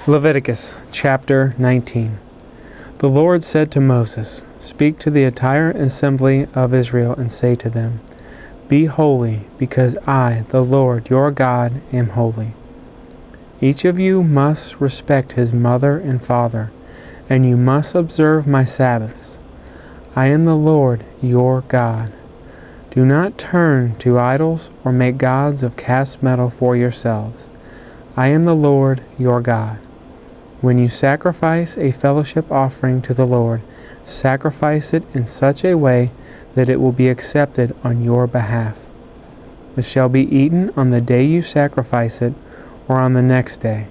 Leviticus Chapter 19. The Lord said to Moses, "Speak to the entire assembly of Israel and say to them, Be holy, because I, the Lord your God, am holy. Each of you must respect his mother and father, and you must observe my Sabbaths. I am the Lord your God. Do not turn to idols or make gods of cast metal for yourselves. I am the Lord your God. When you sacrifice a fellowship offering to the Lord, sacrifice it in such a way that it will be accepted on your behalf. It shall be eaten on the day you sacrifice it, or on the next day.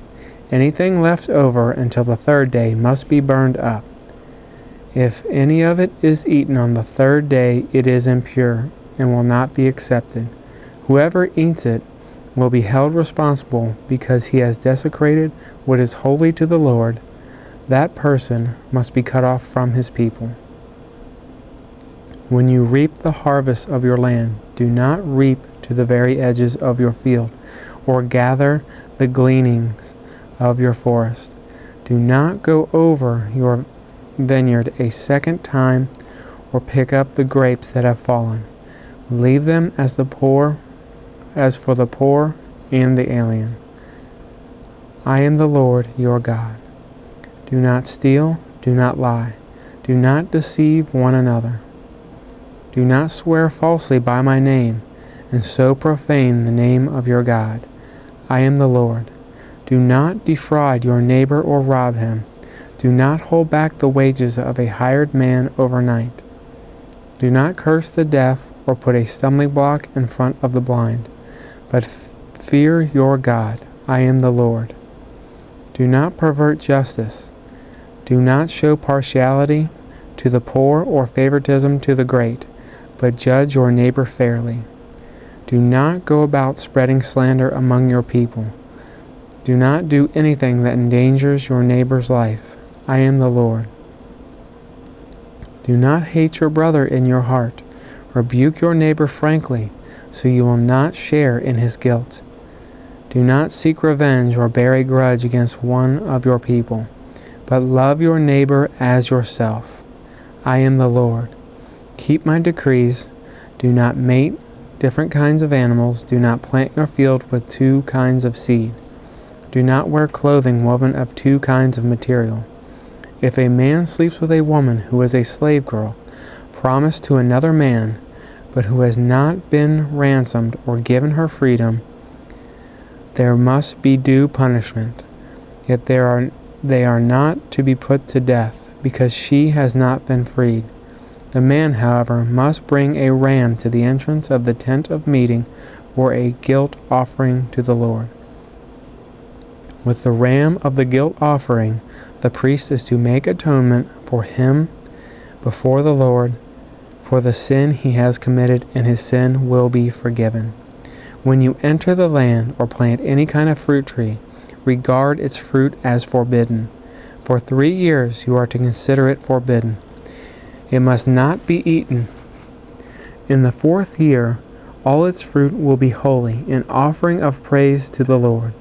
Anything left over until the third day must be burned up. If any of it is eaten on the third day, it is impure and will not be accepted. Whoever eats it will be held responsible because he has desecrated what is holy to the Lord. That person must be cut off from his people. When you reap the harvest of your land, do not reap to the very edges of your field, or gather the gleanings of your forest. Do not go over your vineyard a second time, or pick up the grapes that have fallen. Leave them as for the poor and the alien. I am the Lord your God. Do not steal, do not lie, do not deceive one another. Do not swear falsely by my name, and so profane the name of your God. I am the Lord. Do not defraud your neighbor or rob him. Do not hold back the wages of a hired man overnight. Do not curse the deaf or put a stumbling block in front of the blind, but fear your God. I am the Lord. Do not pervert justice. Do not show partiality to the poor or favoritism to the great, but judge your neighbor fairly. Do not go about spreading slander among your people. Do not do anything that endangers your neighbor's life. I am the Lord. Do not hate your brother in your heart. Rebuke your neighbor frankly, so you will not share in his guilt. Do not seek revenge or bear a grudge against one of your people, but love your neighbor as yourself. I am the Lord. Keep my decrees. Do not mate different kinds of animals. Do not plant your field with two kinds of seed. Do not wear clothing woven of two kinds of material. If a man sleeps with a woman who is a slave girl, promised to another man, but who has not been ransomed or given her freedom, there must be due punishment. Yet they are not to be put to death, because she has not been freed. The man, however, must bring a ram to the entrance of the tent of meeting for a guilt offering to the Lord. With the ram of the guilt offering, the priest is to make atonement for him before the Lord for the sin he has committed, and his sin will be forgiven. When you enter the land or plant any kind of fruit tree, regard its fruit as forbidden. For 3 years you are to consider it forbidden. It must not be eaten. In the 4th year, all its fruit will be holy, an offering of praise to the Lord.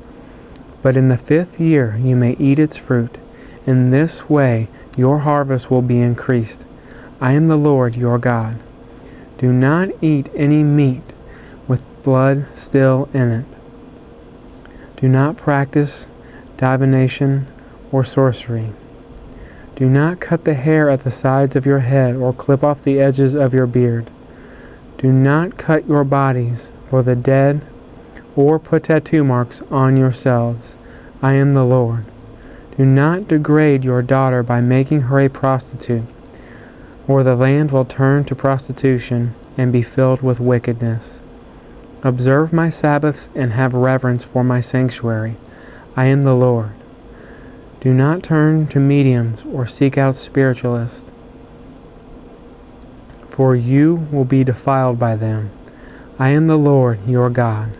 But in the 5th year you may eat its fruit. In this way your harvest will be increased. I am the Lord your God. Do not eat any meat with blood still in it. Do not practice divination or sorcery. Do not cut the hair at the sides of your head or clip off the edges of your beard. Do not cut your bodies for the dead or put tattoo marks on yourselves. I am the Lord. Do not degrade your daughter by making her a prostitute, or the land will turn to prostitution and be filled with wickedness. Observe my Sabbaths and have reverence for my sanctuary. I am the Lord. Do not turn to mediums or seek out spiritualists, for you will be defiled by them. I am the Lord your God.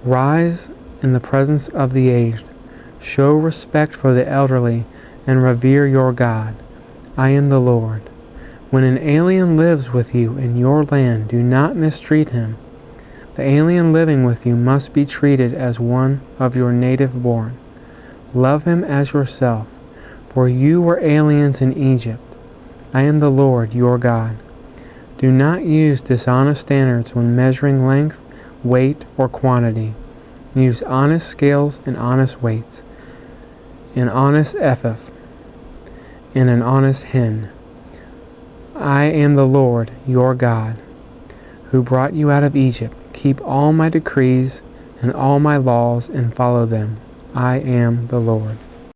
Rise in the presence of the aged. Show respect for the elderly and revere your God. I am the Lord. When an alien lives with you in your land, do not mistreat him. The alien living with you must be treated as one of your native born. Love him as yourself, for you were aliens in Egypt. I am the Lord your God. Do not use dishonest standards when measuring length, weight, or quantity. Use honest scales and honest weights, an honest ephah and an honest hin. I am the Lord your God, who brought you out of Egypt. Keep all my decrees and all my laws and follow them. I am the Lord.